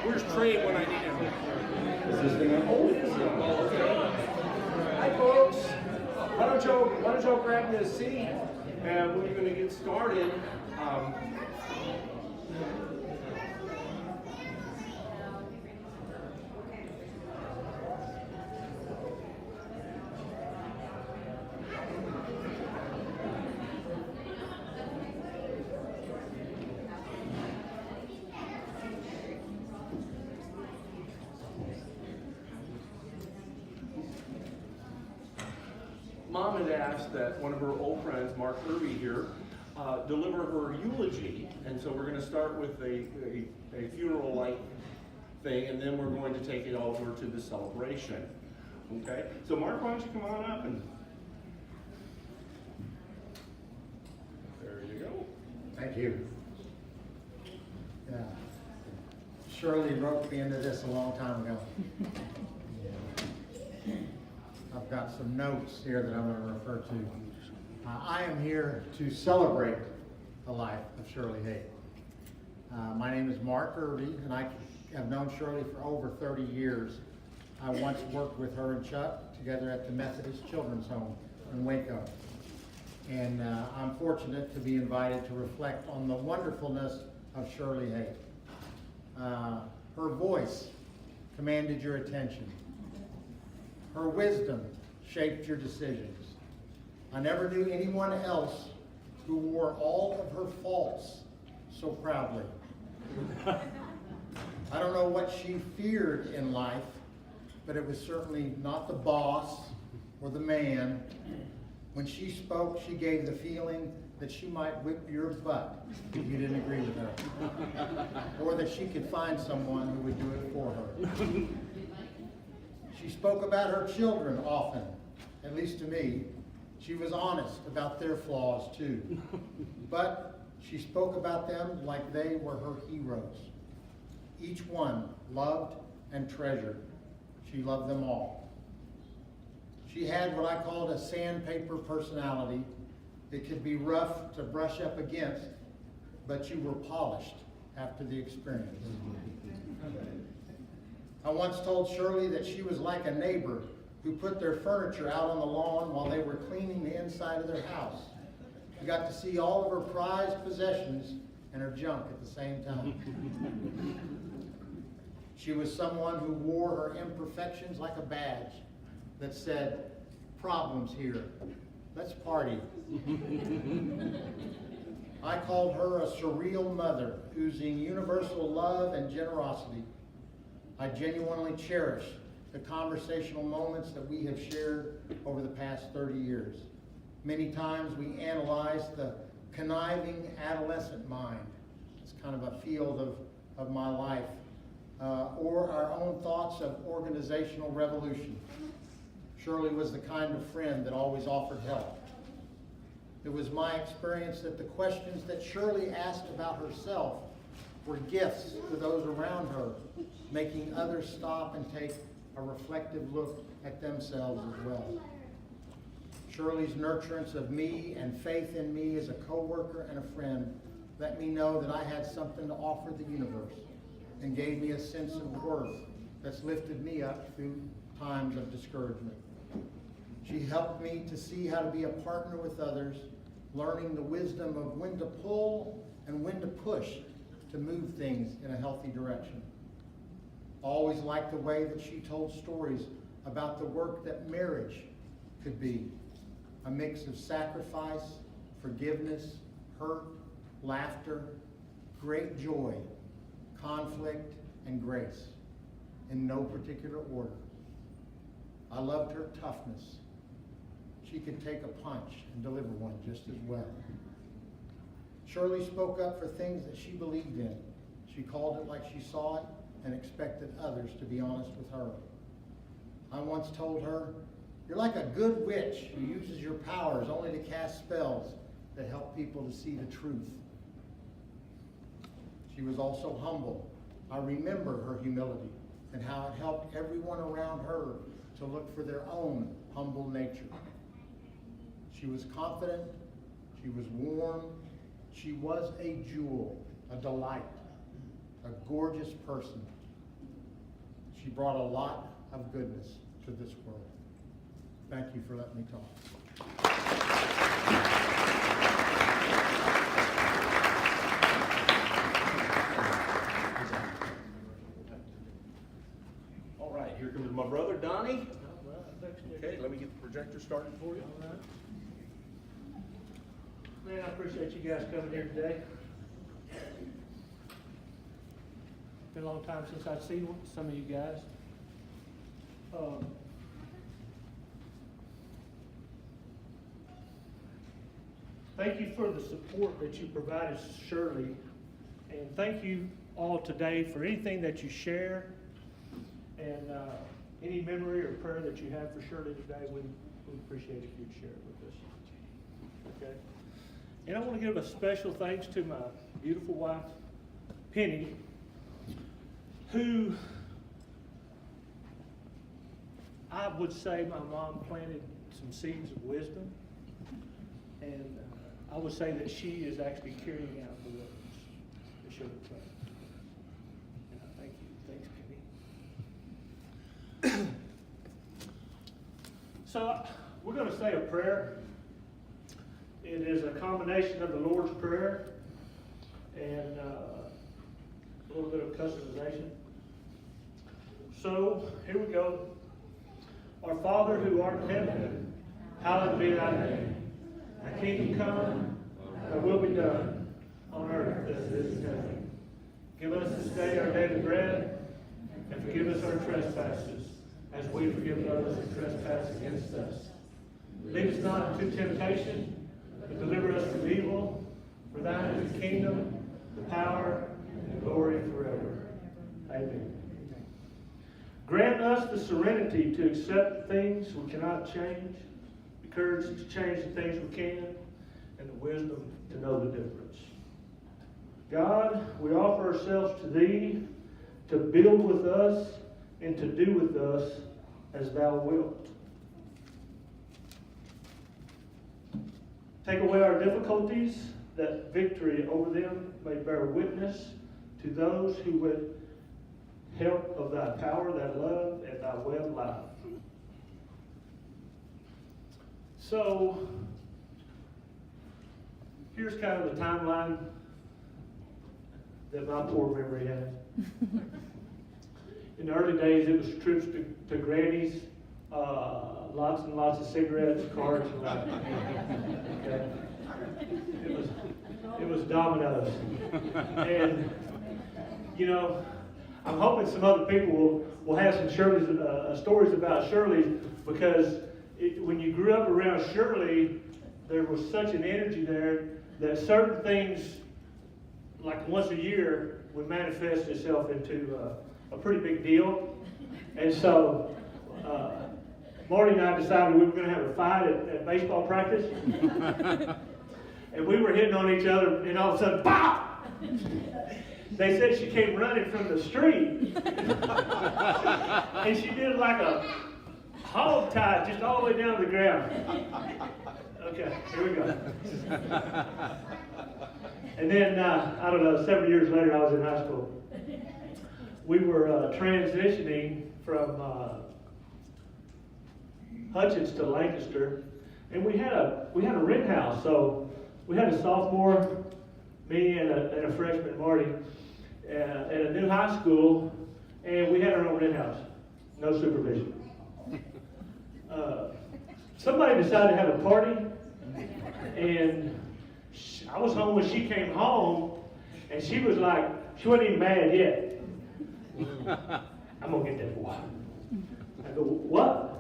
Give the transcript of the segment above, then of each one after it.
Where's Trey when I need him? Is this thing on? Oh, it is. Okay. Hi, folks. Why don't y'all grab me a seat? And we're going to get started. Mom had asked that one of her old friends, Mark Ervi here, deliver her eulogy, and so we're going to start with a funeral-like thing, and then we're going to take it over to the celebration. Okay? So Mark, why don't you come on up and there you go. Thank you. Yeah. Shirley wrote me into this a long time ago. I've got some notes here that I'm going to refer to. I am here to celebrate the life of Shirley Haight. My name is Mark Ervi, and I have known Shirley for over 30 years. I once worked with her and Chuck together at the Methodist Children's Home in Waco. And I'm fortunate to be invited to reflect on the wonderfulness of Shirley Haight. Her voice commanded your attention. Her wisdom shaped your decisions. I never knew anyone else who wore all of her faults so proudly. I don't know what she feared in life, but it was certainly not the boss or the man. When she spoke, she gave the feeling that she might whip your butt if you didn't agree with her, or that she could find someone who would do it for her. She spoke about her children often, at least to me. She was honest about their flaws too. But she spoke about them like they were her heroes. Each one loved and treasured. She loved them all. She had what I called a sandpaper personality. It could be rough to brush up against, but you were polished after the experience. I once told Shirley that she was like a neighbor who put their furniture out on the lawn while they were cleaning the inside of their house. You got to see all of her prized possessions and her junk at the same time. She was someone who wore her imperfections like a badge that said, "Problems here. Let's party." I called her a surreal mother, oozing universal love and generosity. I genuinely cherish the conversational moments that we have shared over the past 30 years. Many times we analyze the conniving adolescent mind. It's kind of a field of my life. Or our own thoughts of organizational revolution. Shirley was the kind of friend that always offered help. It was my experience that the questions that Shirley asked about herself were gifts to those around her, making others stop and take a reflective look at themselves as well. Shirley's nurturance of me and faith in me as a co-worker and a friend let me know that I had something to offer the universe and gave me a sense of worth that's lifted me up through times of discouragement. She helped me to see how to be a partner with others, learning the wisdom of when to pull and when to push to move things in a healthy direction. Always liked the way that she told stories about the work that marriage could be, a mix of sacrifice, forgiveness, hurt, laughter, great joy, conflict, and grace, in no particular order. I loved her toughness. She could take a punch and deliver one just as well. Shirley spoke up for things that she believed in. She called it like she saw it and expected others to be honest with her. I once told her, "You're like a good witch who uses your powers only to cast spells that help people to see the truth." She was also humble. I remember her humility and how it helped everyone around her to look for their own humble nature. She was confident. She was warm. She was a jewel, a delight, a gorgeous person She brought a lot of goodness to this world. Thank you for letting me talk. All right, here comes my brother, Donnie. Okay, let me get the projector started for you. All right. Man, I appreciate you guys coming here today. Been a long time since I've seen some of you guys. Thank you for the support that you provided Shirley, and thank you all today for anything that you share, and any memory or prayer that you have for Shirley today. We'd appreciate if you'd share it with us. Okay. And I want to give a special thanks to my beautiful wife, Penny, who I would say my mom planted some seeds of wisdom, and I would say that she is actually carrying out the words that Shirley planted. And I thank you. Thanks, Penny. So we're going to say a prayer. It is a combination of the Lord's Prayer and a little bit of customization. So here we go. Our Father who art in heaven, hallowed be thy name. Thy kingdom come, thy will be done on earth as it is in heaven. Give us this day our daily bread, and forgive us our trespasses, as we forgive those who trespass against us. Lead us not into temptation, but deliver us from evil. For thine is the kingdom, the power, and the glory forever. Amen. Grant us the serenity to accept things we cannot change, the courage to change the things we can, and the wisdom to know the difference. God, we offer ourselves to Thee to build with us and to do with us as Thou wilt. Take away our difficulties, that victory over them may bear witness to those who would help of Thy power, Thy love, and Thy way of life. So, here's kind of the timeline that my poor memory has. In the early days, it was trips to Granny's, lots and lots of cigarettes, cards, and like, okay. It was Domino's. And, you know, I'm hoping some other people will have some stories about Shirley, because when you grew up around Shirley, there was such an energy there that certain things, like once a year, would manifest itself into a pretty big deal. And so Marty and I decided we were going to have a fight at baseball practice. And we were hitting on each other, and all of a sudden, pop! They said she came running from the street. And she did like a hog tie just all the way down to the ground. Okay, here we go. And then, I don't know, 7 years later, I was in high school. We were transitioning from Hutchins to Lancaster, and we had a rent house. So we had a sophomore, me and a freshman, Marty, at a new high school, and we had our own rent house, no supervision. Somebody decided to have a party, and I was home when she came home, and she was like, she wasn't even mad yet. I'm gonna get that boy. I go, what?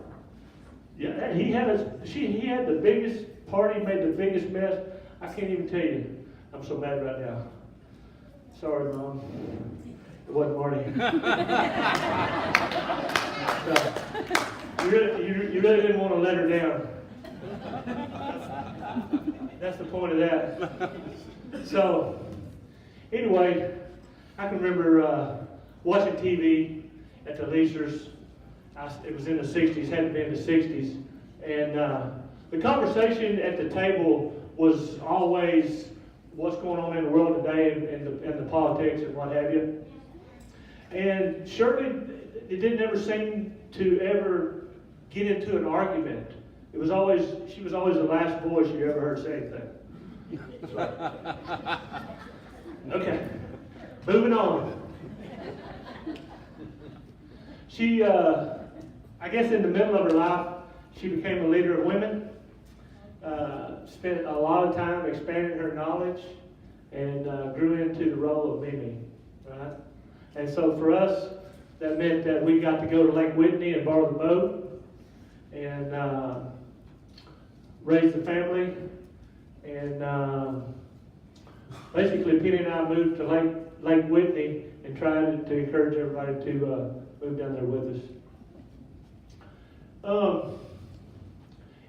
Yeah, he had the biggest party, made the biggest mess. I can't even tell you. I'm so mad right now. Sorry, Mom. It wasn't Marty. So, you really didn't want to let her down. That's the point of that. So, anyway, I can remember watching TV at the Leisures. It was in the 60s, hadn't been the 60s. And the conversation at the table was always what's going on in the world today and the politics and what have you. And Shirley, it didn't ever seem to ever get into an argument. She was always the last voice you ever heard say anything. Okay, moving on. She, I guess in the middle of her life, she became a leader of women. Spent a lot of time expanding her knowledge and grew into the role of Mimi, right? And so for us, that meant that we got to go to Lake Whitney and borrow the boat and raise the family. And basically, Penny and I moved to Lake Whitney and tried to encourage everybody to move down there with us.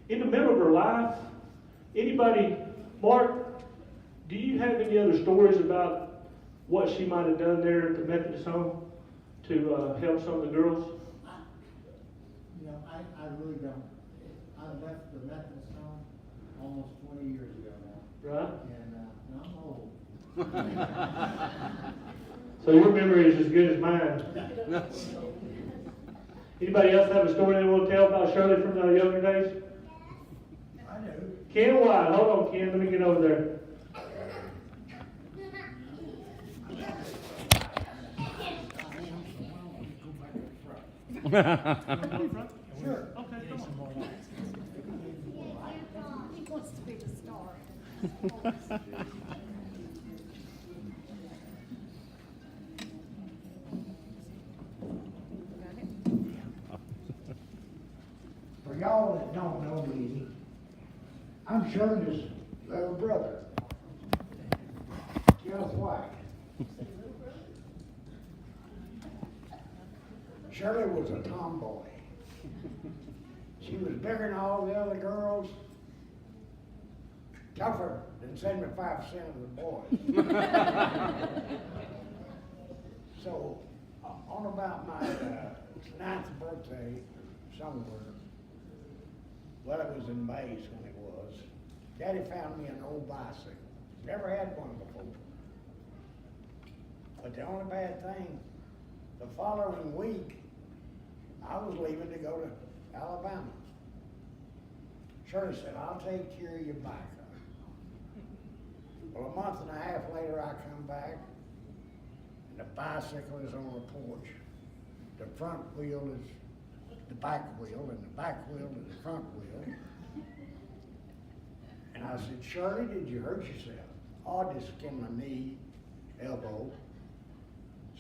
In the middle of her life, anybody, Mark, do you have any other stories about what she might have done there at the Methodist home to help some of the girls? I really don't. I left the Methodist home almost 20 years ago now. Right? And I'm old. So your memory is as good as mine. Anybody else have a story they want to tell about Shirley from the younger days? I do. Ken White. Hold on, Ken. Let me get over there. Sure. Okay, come on. He wants to be the star. For y'all that don't know me, I'm Shirley's little brother, Jeff White. Shirley was a tomboy. She was bigger than all the other girls, tougher than 75% of the boys. So, on about my 9th birthday, somewhere, well, it was in Mays when it was, Daddy found me an old bicycle. Never had one before. But the only bad thing, the following week, I was leaving to go to Alabama. Shirley said, I'll take care of your bike. Well, a month and a half later, I come back, and the bicycle is on the porch. The front wheel is the back wheel, and the back wheel is the front wheel. And I said, Shirley, did you hurt yourself? Oh, I just skinned my knee, elbow.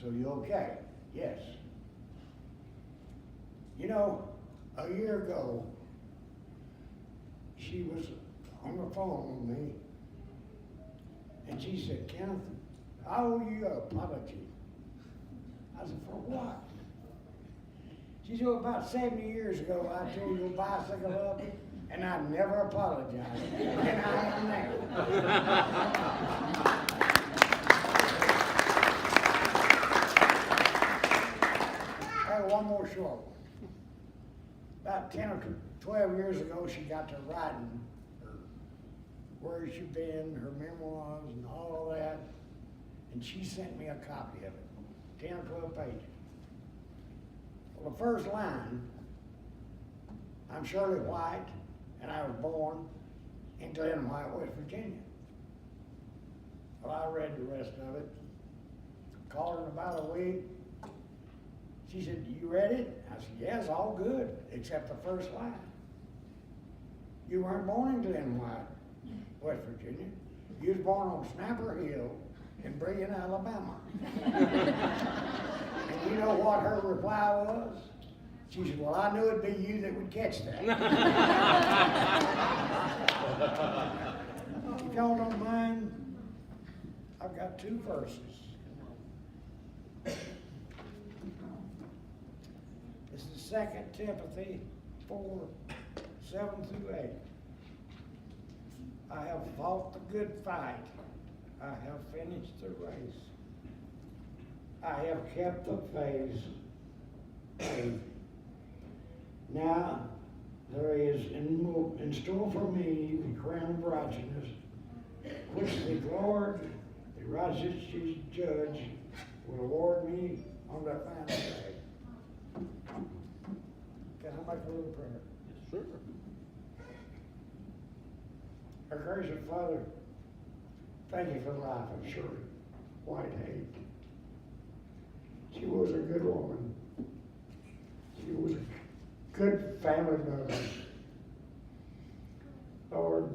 So you okay? Yes. You know, a year ago, she was on the phone with me, and she said, Kenneth, I owe you an apology. I said, for what? She said, about 70 years ago, I tore your bicycle up, and I never apologized. And I am now. One more short one. About 10 or 12 years ago, she got to writing her where she'd been, her memoirs, and all of that, and she sent me a copy of it, 10 or 12 pages. Well, the first line, I'm Shirley White, and I was born in Glen White, West Virginia. Well, I read the rest of it, called her in about a week. She said, you read it? I said, yes, all good, except the first line. You weren't born in Glen White, West Virginia. You was born on Snapper Hill in Breeden, Alabama. And you know what her reply was? She said, well, I knew it'd be you that would catch that. If y'all don't mind, I've got 2 verses. This is 2 Timothy 4, 7 through 8. I have fought the good fight. I have finished the race. I have kept the faith. Now there is in store for me the crown of righteousness, which the Lord, the righteous judge, will award me on that final day. Thank you for the life of Shirley White Haight. She was a good woman. She was a good family mother. Lord,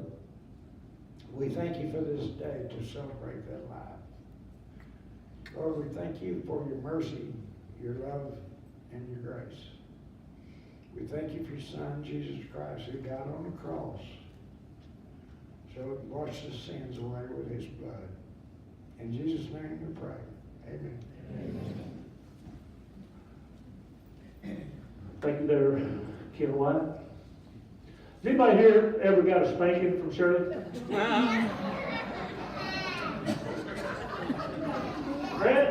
we thank you for this day to celebrate that life. Lord, we thank you for your mercy, your love, and your grace. We thank you for your Son, Jesus Christ, who died on the cross so it can wash the sins away with his blood. In Jesus' name we pray. Amen. Amen. Thank you there, Pt1. Has anybody here ever got a spanking from Shirley? Brad?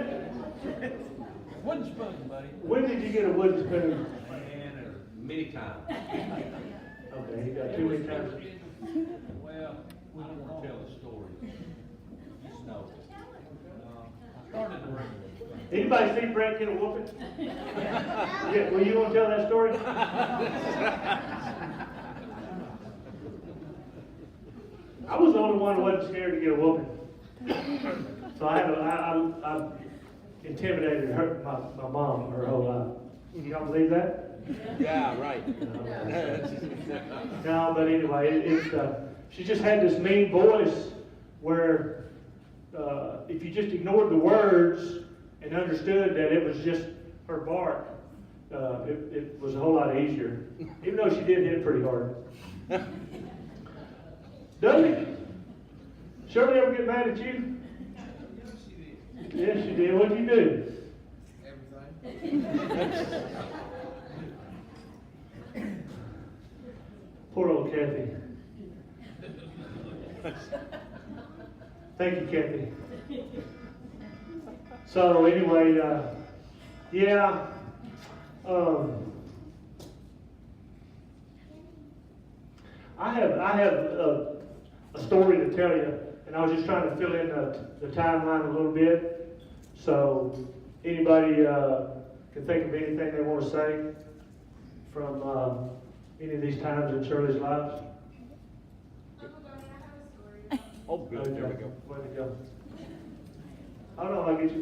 Wooden spoon, buddy. When did you get a wooden spoon? Man, many times. Okay, you got too many times. Well, we don't want to tell the story. Just know. I started to bring it. Anybody see Brad get a whooping? Yeah, well, you want to tell that story? I was the only one who wasn't scared to get a whooping. So I intimidated her, my mom, her whole life. Y'all believe that? Yeah, right. No, but anyway, she just had this mean voice where if you just ignored the words and understood that it was just her bark, it was a whole lot easier. Even though she did hit pretty hard. Doesn't it? Shirley ever get mad at you? Yes, she did. What'd you do? Everything. Poor old Kathy. Thank you, Kathy. So anyway, yeah. I have a story to tell you, and I was just trying to fill in the timeline a little bit. So anybody can think of anything they want to say from any of these times in Shirley's lives? Uncle Donnie, I have a story. Oh, good. There we go. Way to go. I don't know, I'll get you.